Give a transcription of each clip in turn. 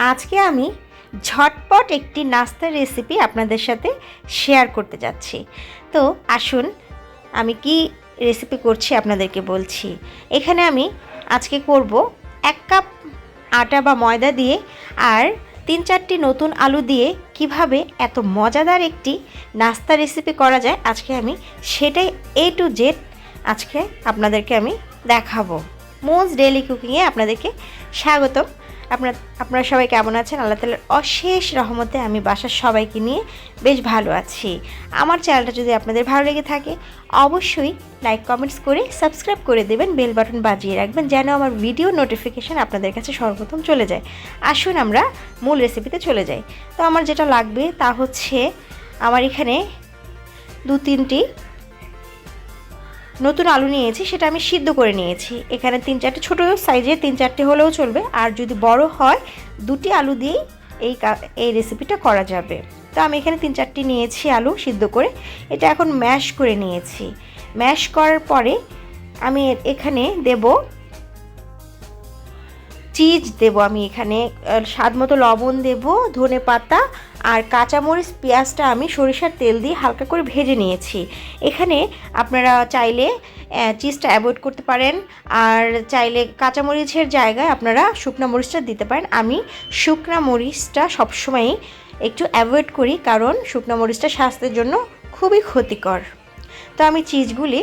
আজকে আমি ঝটপট একটি নাস্তার রেসিপি আপনাদের সাথে শেয়ার করতে যাচ্ছি। তো আসুন আমি কি রেসিপি করছি আপনাদেরকে বলছি। এখানে আমি আজকে করব 1 কাপ আটা বা ময়দা দিয়ে আর 3-4টি নতুন আলু দিয়ে কিভাবে এত মজাদার একটি নাস্তা রেসিপি করা যায় আজকে আমি সেটাই A to Z আজকে আপনাদেরকে আমি দেখাবো। মোস্ট ডেইলি কুকিংয়ে আপনাদেরকে স্বাগতম। আপনারা সবাই কেমন আছেন? আল্লাহ তাআলার অশেষ রহমতে আমি বাসার সবাইকে নিয়ে বেশ ভালো আছি। আমার চ্যানেলটা যদি আপনাদের ভালো লেগে থাকে অবশ্যই লাইক কমেন্টস করে সাবস্ক্রাইব করে দেবেন, বেল বাটন বাজিয়ে রাখবেন যেন আমার ভিডিও নোটিফিকেশান আপনাদের কাছে সর্বপ্রথম চলে যায়। আসুন আমরা মূল রেসিপিতে চলে যাই। তো আমার যেটা লাগবে তা হচ্ছে আমার এখানে 2-3টি নতুন আলু নিয়েছি, সেটা আমি সিদ্ধ করে নিয়েছি। এখানে 3-4টি ছোটো সাইজের 3-4টি হলেও চলবে, আর যদি বড় হয় 2টি আলু দিয়েই এই রেসিপিটা করা যাবে। তো আমি এখানে 3-4টি নিয়েছি আলু সিদ্ধ করে, এটা এখন ম্যাশ করে নিয়েছি। ম্যাশ করার পরে আমি এখানে দেব চিজ, দেব আমি এখানে স্বাদ মতো লবণ দেব, ধনে পাতা আর কাঁচামরিচ, পেঁয়াজটা আমি সরিষার তেল দিয়ে হালকা করে ভেজে নিয়েছি। এখানে আপনারা চাইলে চিজটা অ্যাভয়েড করতে পারেন, আর চাইলে কাঁচামরিচের জায়গায় আপনারা শুকনো মরিচটা দিতে পারেন। আমি শুকনো মরিচটা সবসময়ই একটু অ্যাভয়েড করি, কারণ শুকনো মরিচটা স্বাস্থ্যের জন্য খুবই ক্ষতিকর। তো আমি চিজগুলি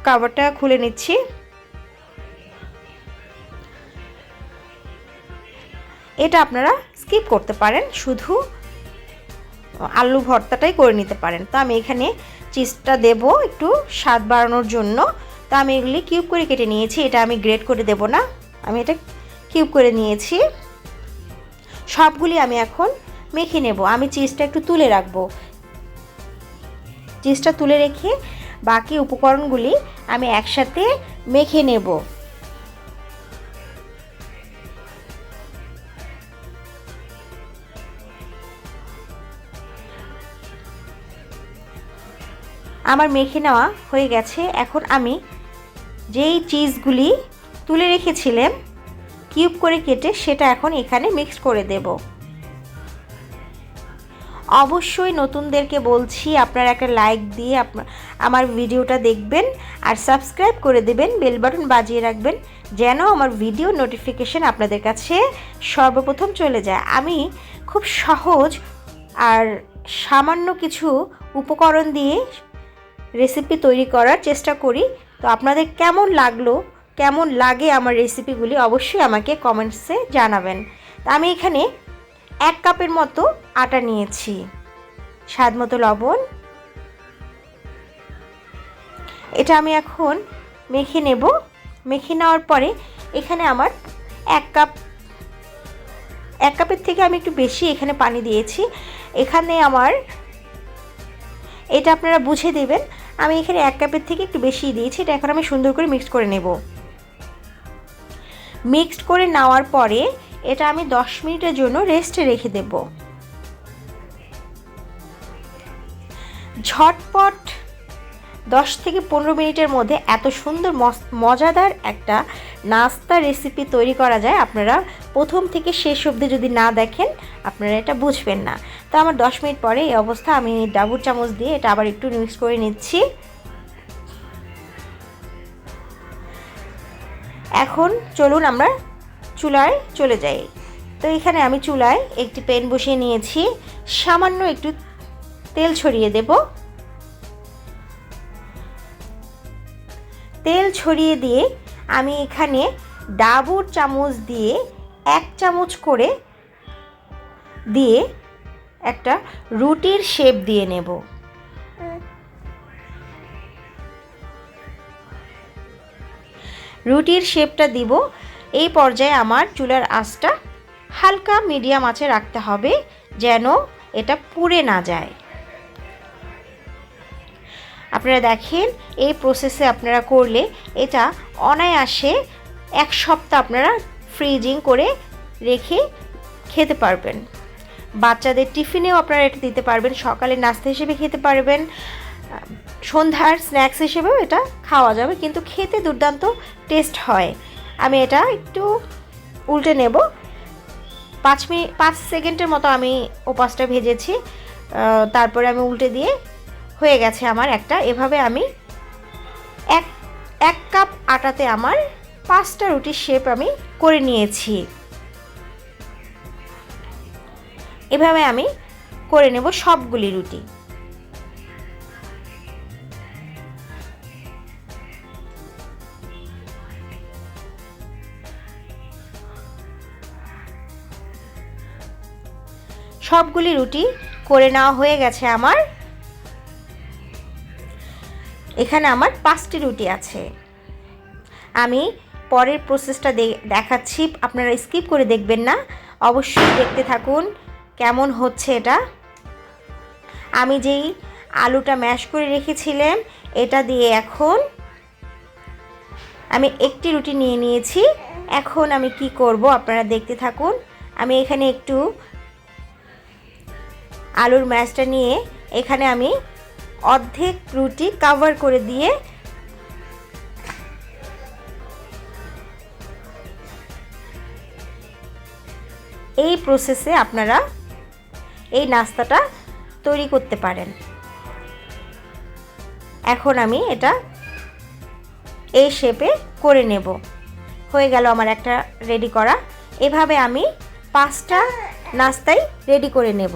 কভারটা খুলে নিচ্ছি। এটা আপনারা স্কিপ করতে পারেন, শুধু আলু ভর্তাটাই করে নিতে পারেন। তো আমি এখানে চিজটা দেব একটু স্বাদ বাড়ানোর জন্য। তো আমি এগুলি কিউব করে কেটে নিয়েছি, এটা আমি গ্রেট করে দেব না, আমি এটা কিউব করে নিয়েছি। সবগুলি আমি এখন মেখে নেব। আমি চিজটা একটু তুলে রাখবো, চিজটা তুলে রেখে বাকি উপকরণগুলি আমি একসাথে মেখে নেব। আমার মেখে নেওয়া হয়ে গেছে। এখন আমি যেই চিজগুলি তুলে রেখেছিলাম কিউব করে কেটে, সেটা এখন এখানে মিক্স করে দেব। অবশ্যই নতুনদেরকে বলছি আপনারা একটা লাইক দিয়ে আমার ভিডিওটা দেখবেন আর সাবস্ক্রাইব করে দেবেন, বেল বাটন বাজিয়ে রাখবেন যেন আমার ভিডিও নোটিফিকেশান আপনাদের কাছে সর্বপ্রথম চলে যায়। আমি খুব সহজ আর সামান্য কিছু উপকরণ দিয়ে রেসিপি তৈরি করার চেষ্টা করি। তো আপনাদের কেমন লাগলো, কেমন লাগে আমার রেসিপিগুলি অবশ্যই আমাকে কমেন্টসে জানাবেন। তো আমি এখানে 1 কাপের মতো আটা নিয়েছি, স্বাদ মতো লবণ, এটা আমি এখন মেখে নেব। মেখে নেওয়ার পরে এখানে আমার 1 কাপের থেকে আমি একটু বেশি এখানে পানি দিয়েছি। এখানে আমার এটা আপনারা বুঝে দেবেন, আমি এখানে 1 কাপের থেকে একটু বেশি দিয়েছি। এটা এখন আমি সুন্দর করে মিক্সড করে নেব। মিক্সড করে নেওয়ার পরে এটা আমি 10 মিনিটের জন্য রেস্টে রেখে দেব। ঝটপট 10 থেকে 15 মিনিটের মধ্যে এত সুন্দর মজাদার একটা নাস্তা রেসিপি তৈরি করা যায়। আপনারা প্রথম থেকে শেষ অবধি যদি না দেখেন আপনারা এটা বুঝবেন না। তো আমার 10 মিনিট পরে এই অবস্থা, আমি ডাবুর চামচ দিয়ে এটা আবার একটু মিক্স করে নিচ্ছি। এখন চলুন আমরা চুলায় চলে যাই। তো এখানে আমি চুলায় একটি প্যান বসিয়ে নিয়েছি, সামান্য একটু তেল ছড়িয়ে দেব। তেল ছড়িয়ে দিয়ে আমি এখানে ডাবুর চামচ দিয়ে 1 চামচ করে দিয়ে একটা রুটির শেপ দিয়ে নেব। রুটির শেপটা দিব। এই পর্যায়ে আমার চুলার আঁচটা হালকা মিডিয়াম আঁচে রাখতে হবে যেন এটা পুড়ে না যায়। আপনারা দেখেন এই প্রসেসে আপনারা করলে এটা অনায়াসে 1 সপ্তাহ আপনারা ফ্রিজিং করে রেখে খেতে পারবেন। বাচ্চাদের টিফিনেও আপনারা এটা দিতে পারবেন, সকালে নাস্তা হিসেবে খেতে পারবেন, সন্ধ্যার স্ন্যাক্স হিসেবেও এটা খাওয়া যাবে, কিন্তু খেতে দুর্দান্ত টেস্ট হয়। আমি এটা একটু উল্টে নেব। 5 সেকেন্ডের মতো আমি ওপাশটা ভেজেছি। তারপরে আমি উল্টে দিয়ে হয়ে গেছে আমার একটা। এভাবে আমি এক কাপ আটাতে আমার 5টা রুটির শেপ আমি করে নিয়েছি। এভাবে আমি করে নেব সবগুলি রুটি। সবগুলি রুটি করে নেওয়া হয়ে গেছে আমার। এখানে আমার 5টি রুটি আছে। আমি পরের প্রসেসটা দেখাচ্ছি, আপনারা স্কিপ করে দেখবেন না, অবশ্যই দেখতে থাকুন কেমন হচ্ছে এটা। আমি যেই আলুটা ম্যাশ করে রেখেছিলাম এটা দিয়ে এখন আমি একটি রুটি নিয়ে নিয়েছি। এখন আমি কি করব আপনারা দেখতে থাকুন। আমি এখানে একটু আলুর ম্যাশটা নিয়ে এখানে আমি অর্ধেক রুটি কভার করে দিয়ে এই প্রসেসে আপনারা এই নাস্তাটা তৈরি করতে পারেন। এখন আমি এটা এই শেপে করে নেব। হয়ে গেল আমার একটা রেডি করা। এভাবে আমি 5টা নাস্তাই রেডি করে নেব।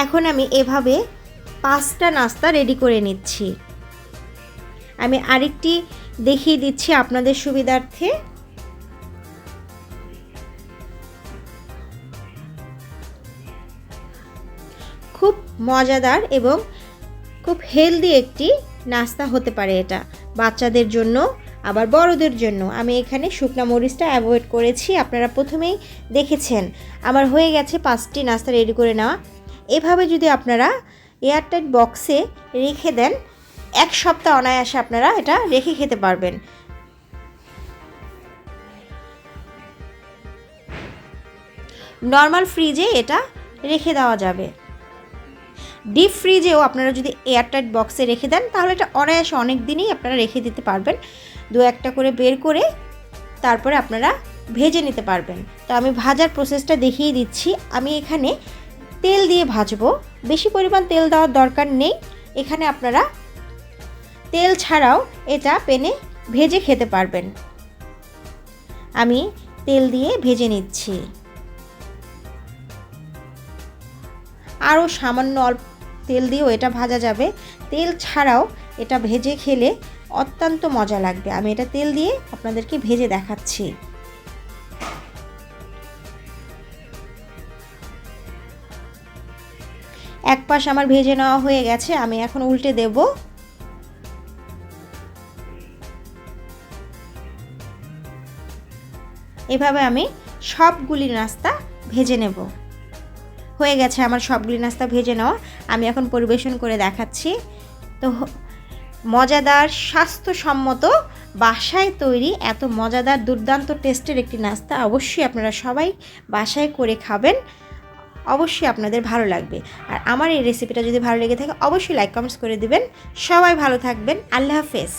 এখন আমি এভাবে 5টা নাস্তা রেডি করে নিচ্ছি। আমি আরেকটি দেখিয়ে দিচ্ছি আপনাদের সুবিধার্থে। খুব মজাদার এবং খুব হেলদি একটি নাস্তা হতে পারে এটা, বাচ্চাদের জন্য আবার বড়দের জন্য। আমি এখানে শুকনো মরিচটা অ্যাভয়েড করেছি, আপনারা প্রথমেই দেখেছেন। আমার হয়ে গেছে 5টি নাস্তা রেডি করে নেওয়া। এভাবে যদি আপনারা এয়ারটাইট বক্সে রেখে দেন 1 সপ্তাহ অনায়াসে আপনারা এটা রেখে খেতে পারবেন। নর্মাল ফ্রিজে এটা রেখে দেওয়া যাবে। ডিপ ফ্রিজেও আপনারা যদি এয়ারটাইট বক্সে রেখে দেন তাহলে এটা অনায়াসে অনেক দিনই আপনারা রেখে দিতে পারবেন। 2-1টা করে বের করে তারপরে আপনারা ভেজে নিতে পারবেন। তো আমি ভাজার প্রসেসটা দেখিয়ে দিচ্ছি। আমি এখানে তেল দিয়ে ভাজবো, বেশি পরিমাণ তেল দেওয়ার দরকার নেই। এখানে আপনারা তেল ছাড়াও এটা প্যানে ভেজে খেতে পারবেন। আমি তেল দিয়ে ভেজে নিচ্ছি। আরও সামান্য অল্প তেল দিয়েও এটা ভাজা যাবে। তেল ছাড়াও এটা ভেজে খেলে অত্যন্ত মজা লাগবে। আমি এটা তেল দিয়ে আপনাদেরকে ভেজে দেখাচ্ছি। এক পাশ আমার ভেজে নেওয়া হয়ে গেছে, আমি এখন উল্টে দেব। এভাবে আমি সবগুলি নাস্তা ভেজে নেব। হয়ে গেছে আমার সবগুলি নাস্তা ভেজে নেওয়া। আমি এখন পরিবেশন করে দেখাচ্ছি। তো মজাদার, স্বাস্থ্যসম্মত, বাসায় তৈরি এত মজাদার দুর্দান্ত টেস্টের একটি নাস্তা অবশ্যই আপনারা সবাই বাসায় করে খাবেন। অবশ্যই আপনাদের ভালো লাগবে। আর আমার এই রেসিপিটা যদি ভালো লেগে থাকে অবশ্যই লাইক কমেন্টস করে দিবেন। সবাই ভালো থাকবেন। আল্লাহ হাফেজ।